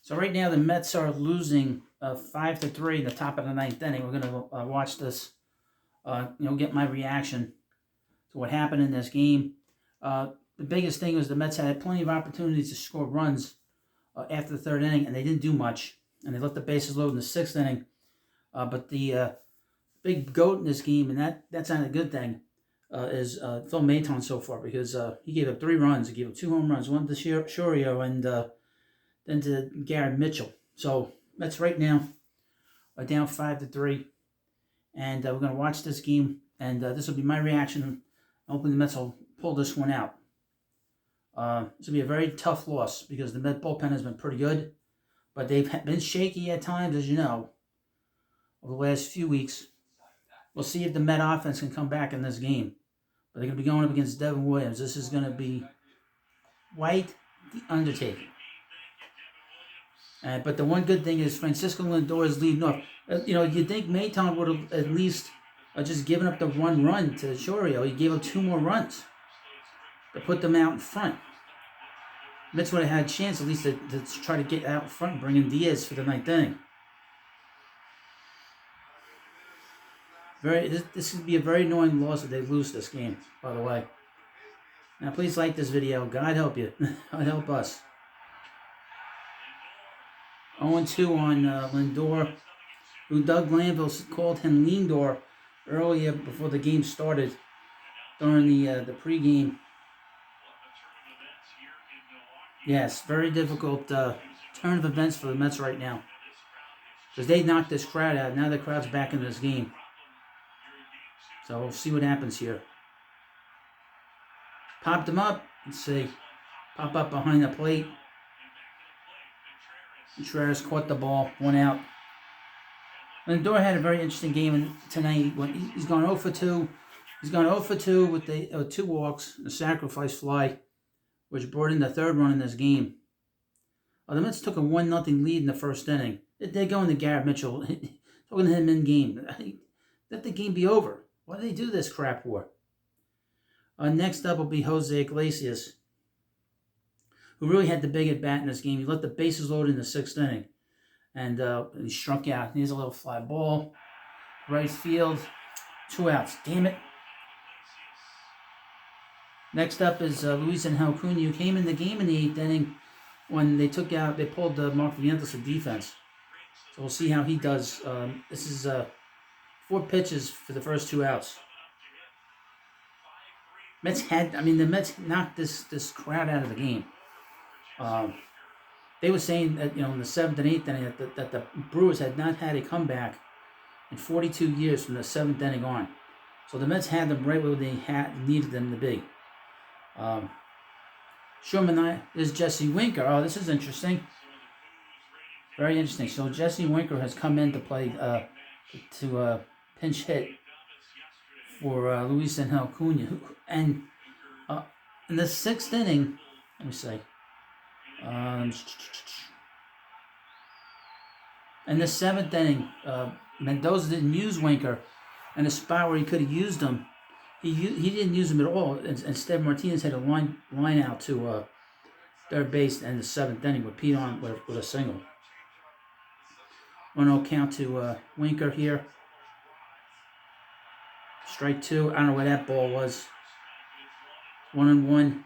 So right now the Mets are losing 5-3 in the top of the ninth inning. We're going to watch this, get my reaction to what happened in this game. The biggest thing was the Mets had plenty of opportunities to score runs after the third inning, and they didn't do much. And they left the bases loaded in the sixth inning. But the big goat in this game, and that's not a good thing, is Phil Maton so far, because he gave up 3 runs. He gave up 2 home runs, one to Shorio and then to Garrett Mitchell. So Mets right now are down 5-3, and we're going to watch this game, and this will be my reaction. Hoping the Mets will pull this one out. This will be a very tough loss because the Met bullpen has been pretty good, but they've been shaky at times, as you know, over the last few weeks. We'll see if the Met offense can come back in this game. But they're going to be going up against Devin Williams. This is going to be quite the undertaking. But the one good thing is Francisco Lindor is leading off. You'd think Maton would have at least just given up the run to Shorio. He gave up 2 more runs to put them out in front. Mets would have had a chance at least to try to get out in front and bring in Diaz for the ninth inning. This would be a very annoying loss if they lose this game, by the way. Now, please like this video. God help you. God help us. 0-2 on Lindor, who Doug Glanville called him Lindor earlier before the game started during the pregame. Yes, very difficult turn of events for the Mets right now, because they knocked this crowd out. Now the crowd's back in this game. So we'll see what happens here. Popped him up. Let's see. Pop up behind the plate. Contreras caught the ball. 1 out. Lindor had a very interesting game tonight. He's gone 0 for 2. He's gone 0 for 2 with the 2 walks, a sacrifice fly, which brought in the 3rd run in this game. The Mets took a 1-0 lead in the first inning. They're going to Garrett Mitchell, talking to him in game. Let the game be over. Why do they do this crap for? Next up will be Jose Iglesias, who really had the big at bat in this game. He let the bases loaded in the 6th inning, and he struck out. Here's a little fly ball, right field, 2 outs. Damn it. Next up is Luis Angel Acuna, who came in the game in the 8th inning when they pulled Mark Vientos to defense. So we'll see how he does. This is 4 pitches for the first 2 outs. The Mets knocked this crowd out of the game. They were saying that, in the 7th and 8th inning that the Brewers had not had a comeback in 42 years from the 7th inning on. So the Mets had them right where they needed them to be. Sherman is Jesse Winker. Oh, this is interesting. Very interesting. So Jesse Winker has come in to play to pinch hit for Luis Angel Acuna. And in the 6th inning, let me see. In the 7th inning, Mendoza didn't use Winker in a spot where he could have used him. He didn't use him at all. Instead, Martinez had a line out to third base in the 7th inning with Pete on with a single. 1-0 count to Winker here. Strike 2. I don't know where that ball was. 1-1.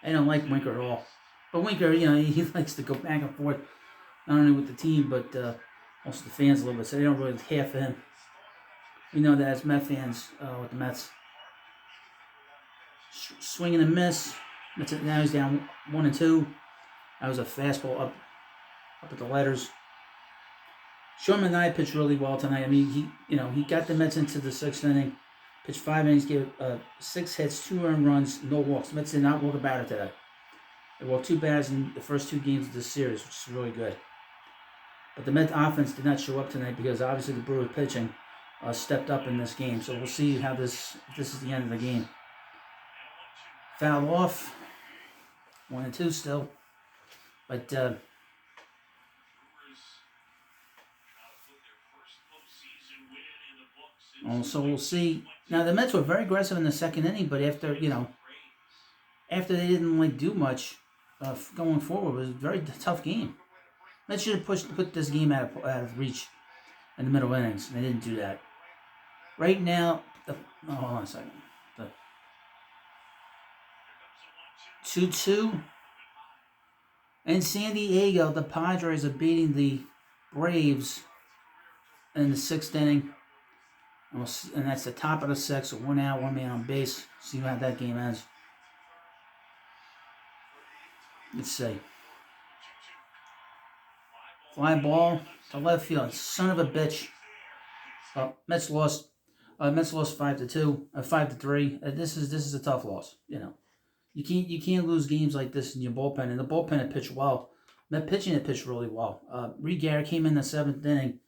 I don't like Winker at all. But Winker, he likes to go back and forth, not only with the team, but also the fans a little bit. So they don't really care for him. We know that as Met fans with the Mets. Swing and a miss. That's it. Now he's down 1-2. That was a fastball up at the letters. Sherman Nye pitched really well tonight. He got the Mets into the 6th inning. Pitched 5 innings, gave 6 hits, 2 earned runs, no walks. The Mets did not walk a batter today. They walked 2 batters in the first 2 games of this series, which is really good. But the Mets offense did not show up tonight because obviously the Brewers pitching stepped up in this game. So we'll see how this is the end of the game. Foul off. 1-2 still. But so we'll see. Now the Mets were very aggressive in the 2nd inning, but after they didn't do much going forward, it was a very tough game. Mets should have put this game out of reach in the middle innings. They didn't do that. Right now, hold on a second. The 2-2 in San Diego. The Padres are beating the Braves in the 6th inning. And that's the top of the 6th. So 1 out, 1 man on base. See how that game ends. Let's see. Fly ball to left field. Son of a bitch. Mets lost. Mets lost 5-2, 5-3. This is a tough loss. You can't lose games like this in your bullpen. And the bullpen had pitched well. Met pitching had pitched really well. Reed Garrett came in the 7th inning.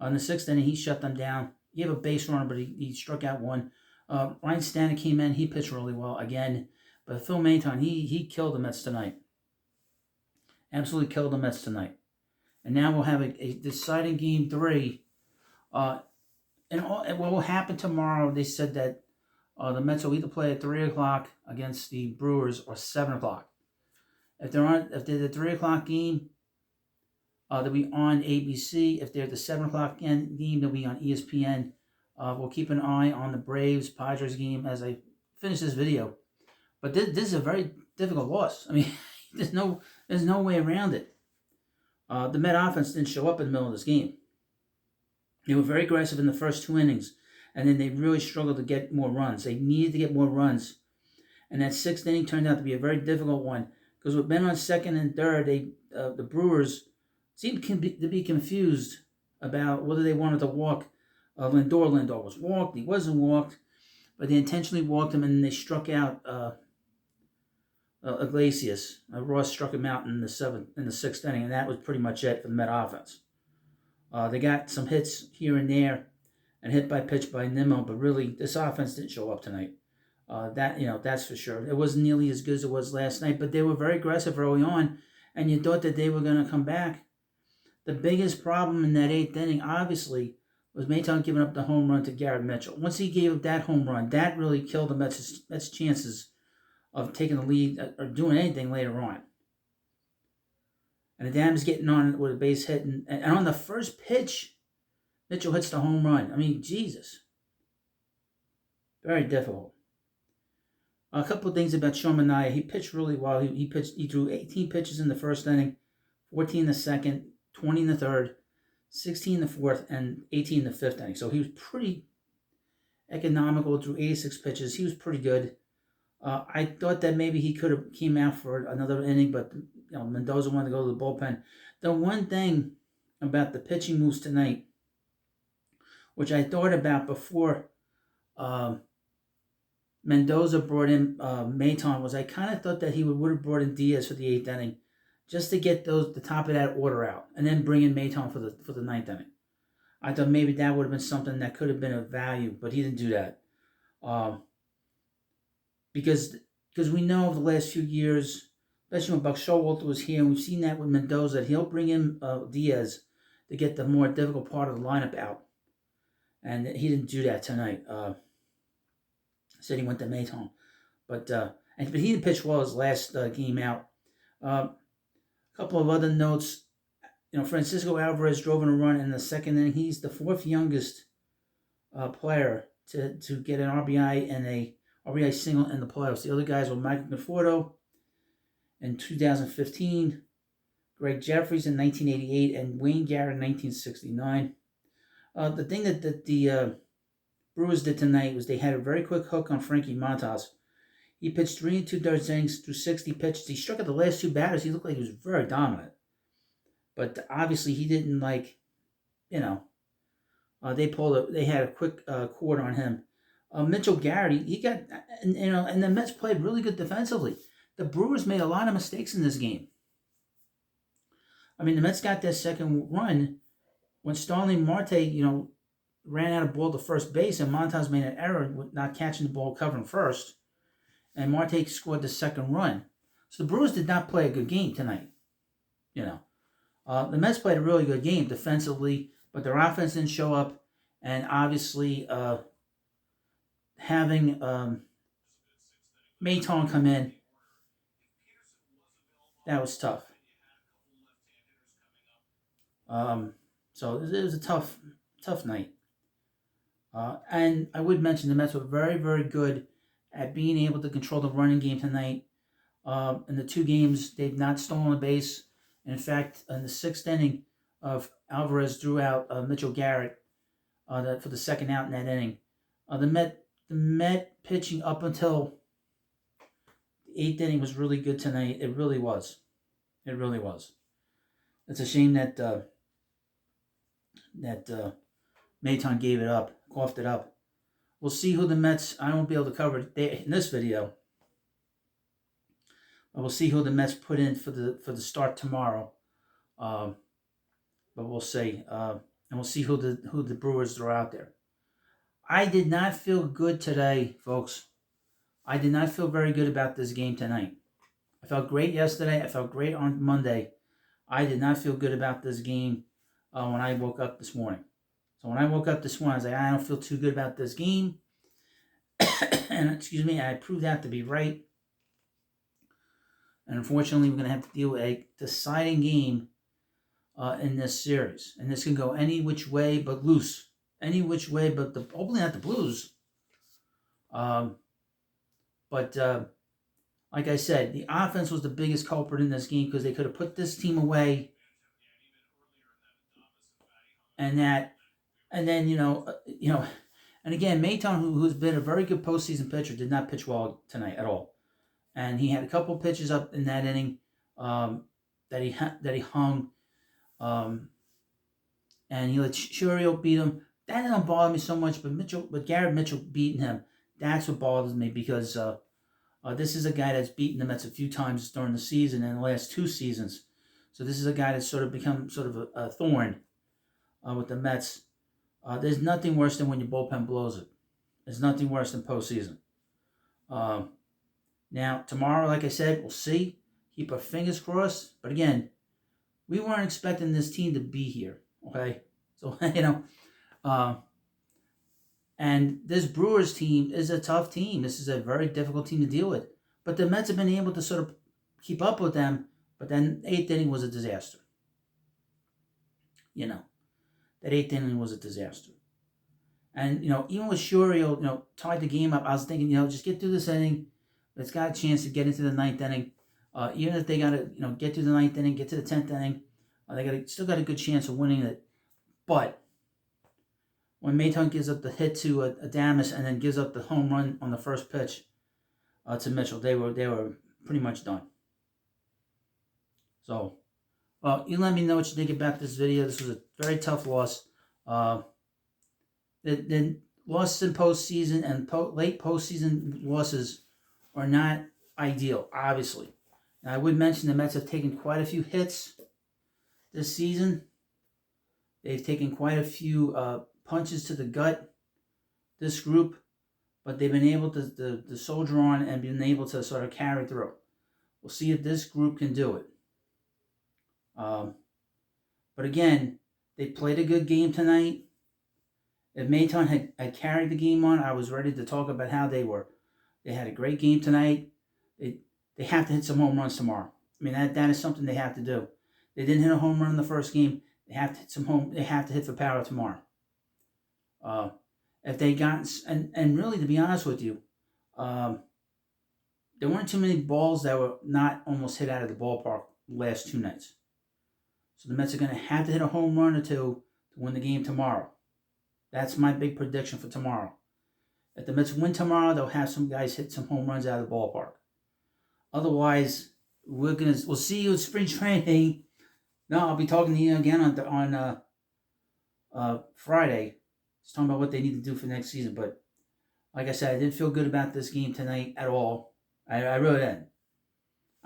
In the 6th inning, he shut them down. He had a base runner, but he struck out one. Ryan Stanek came in. He pitched really well again. But Phil Maton, he killed the Mets tonight. Absolutely killed the Mets tonight. And now we'll have a deciding game 3. And what will happen tomorrow, they said that the Mets will either play at 3 o'clock against the Brewers or 7 o'clock. If they're the 3 o'clock game, they'll be on ABC. If they're the 7 o'clock game, they'll be on ESPN. We'll keep an eye on the Braves-Padres game as I finish this video. But this is a very difficult loss. I mean, there's no way around it. The Met offense didn't show up in the middle of this game. They were very aggressive in the first 2 innings, and then they really struggled to get more runs. They needed to get more runs. And that 6th inning turned out to be a very difficult one because with men on 2nd and 3rd, the Brewers seemed to be confused about whether they wanted to walk Lindor. Lindor was walked. He wasn't walked, but they intentionally walked him, and they struck out Iglesias. Ross struck him out in the 6th inning, and that was pretty much it for the Met offense. They got some hits here and there, and hit by pitch by Nimmo, but really this offense didn't show up tonight. That's for sure. It wasn't nearly as good as it was last night, but they were very aggressive early on, and you thought that they were going to come back. The biggest problem in that 8th inning, obviously, was Maton giving up the home run to Garrett Mitchell. Once he gave up that home run, that really killed the Mets' chances of taking the lead or doing anything later on. And Adams getting on with a base hit. And on the first pitch, Mitchell hits the home run. I mean, Jesus. Very difficult. A couple of things about Sean Manaea. He pitched really well. He threw 18 pitches in the first inning, 14 in the second, 20 in the third, 16 in the fourth, and 18 in the fifth inning. So he was pretty economical, threw 86 pitches. He was pretty good. I thought that maybe he could have came out for another inning, but Mendoza wanted to go to the bullpen. The one thing about the pitching moves tonight, which I thought about before Mendoza brought in Maton, was I kind of thought that he would have brought in Diaz for the 8th inning, just to get the top of that order out, and then bring in Maton for the 9th inning. I thought maybe that would have been something that could have been of value, but he didn't do that. Because we know over the last few years, especially when Buck Showalter was here, and we've seen that with Mendoza, that he'll bring in Diaz to get the more difficult part of the lineup out. And he didn't do that tonight. Said he went to Maton. But he didn't pitch well his last game out. A couple of other notes. Francisco Alvarez drove in a run in the 2nd inning. He's the 4th youngest player to get an RBI and a RBI single in the playoffs. The other guys were Michael Conforto in 2015, Greg Jeffries in 1988, and Wayne Garrett in 1969. The thing that the Brewers did tonight was they had a very quick hook on Frankie Montas. He pitched 3 2/3 innings through 60 pitches. He struck out the last 2 batters. He looked like he was very dominant. But obviously he didn't they had a quick cord on him. Mitchell Garrett, he got, and the Mets played really good defensively. The Brewers made a lot of mistakes in this game. I mean, the Mets got their second run when Starling Marte, ran out of ball to first base, and Montas made an error with not catching the ball covering first, and Marte scored the second run. So the Brewers did not play a good game tonight. The Mets played a really good game defensively, but their offense didn't show up, and obviously having Maton come in, that was tough. So it was a tough night. And I would mention the Mets were very, very good at being able to control the running game tonight. In the two games, they've not stolen a base. In fact, in the sixth inning, Alvarez drew out Mitchell Garrett for the second out in that inning. The Met pitching up until the eighth inning was really good tonight. It really was. It really was. It's a shame that Maton gave it up, coughed it up. We'll see who the Mets. I won't be able to cover it in this video, but we'll see who the Mets put in for the start tomorrow. But we'll see, and we'll see who the Brewers throw out there. I did not feel good today, folks. I did not feel very good about this game tonight. I felt great yesterday. I felt great on Monday. I did not feel good about this game when I woke up this morning. So when I woke up this morning, I was like, I don't feel too good about this game. And excuse me, I proved that to be right. And unfortunately, we're going to have to deal with a deciding game in this series. And this can go any which way but loose. Any which way but hopefully not the Blues. But like I said, the offense was the biggest culprit in this game because they could have put this team away. And then and again, Maton, who's been a very good postseason pitcher, did not pitch well tonight at all. And he had a couple pitches up in that inning that he hung, and he let Shurio beat him. That didn't bother me so much, but Garrett Mitchell beating him, that's what bothers me because this is a guy that's beaten the Mets a few times during the season and the last two seasons. So this is a guy that's sort of become sort of a thorn with the Mets. There's nothing worse than when your bullpen blows it. There's nothing worse than postseason. Now, tomorrow, like I said, we'll see. Keep our fingers crossed. But again, we weren't expecting this team to be here, okay? So, and this Brewers team is a tough team. This is a very difficult team to deal with. But the Mets have been able to sort of keep up with them. But then eighth inning was a disaster. That eighth inning was a disaster. And, even with Shurio, tied the game up, I was thinking, just get through this inning. It's got a chance to get into the ninth inning. Even if they got to, get through the ninth inning, get to the 10th inning, they still got a good chance of winning it. But when Maton gives up the hit to Adames and then gives up the home run on the first pitch to Mitchell, they were pretty much done. So, well, you let me know what you think about this video. This was a very tough loss. The losses in postseason and late postseason losses are not ideal, obviously. Now, I would mention the Mets have taken quite a few hits this season. They've taken quite a few punches to the gut, this group, but they've been able to soldier on and been able to sort of carry through. We'll see if this group can do it. But again, they played a good game tonight. If Maton had carried the game on, I was ready to talk about how they had a great game tonight. They have to hit some home runs tomorrow. I mean, that is something they have to do. They didn't hit a home run in the first game. They have to hit They have to hit for power tomorrow. If they got and really, to be honest with you, there weren't too many balls that were not almost hit out of the ballpark the last two nights. So the Mets are going to have to hit a home run or two to win the game tomorrow. That's my big prediction for tomorrow. If the Mets win tomorrow, they'll have some guys hit some home runs out of the ballpark. Otherwise, we'll see you at spring training. No, I'll be talking to you again on Friday. Just talking about what they need to do for next season. But like I said, I didn't feel good about this game tonight at all. I really didn't.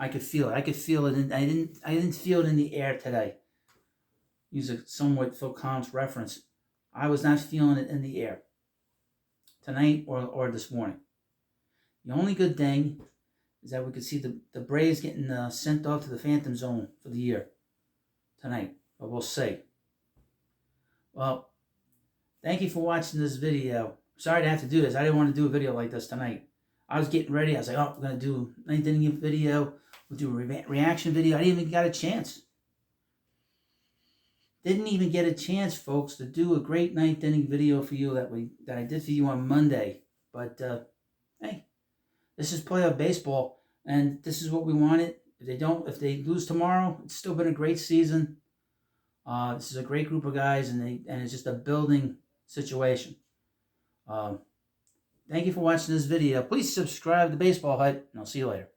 I could feel it. I didn't feel it in the air today. Use a somewhat Phil Collins reference. I was not feeling it in the air tonight or this morning. The only good thing is that we could see the Braves getting sent off to the Phantom Zone for the year tonight. But we'll see. Well, thank you for watching this video. Sorry to have to do this. I didn't want to do a video like this tonight. I was getting ready. I was like, we're going to do a 9th inning video. We'll do a reaction video. I didn't even got a chance. didn't even get a chance, folks, to do a great ninth inning video for you that I did for you on Monday. But hey, this is playoff baseball, and this is what we wanted. If they lose tomorrow, it's still been a great season. This is a great group of guys, and it's just a building situation. Thank you for watching this video. Please subscribe to Baseball Hut, and I'll see you later.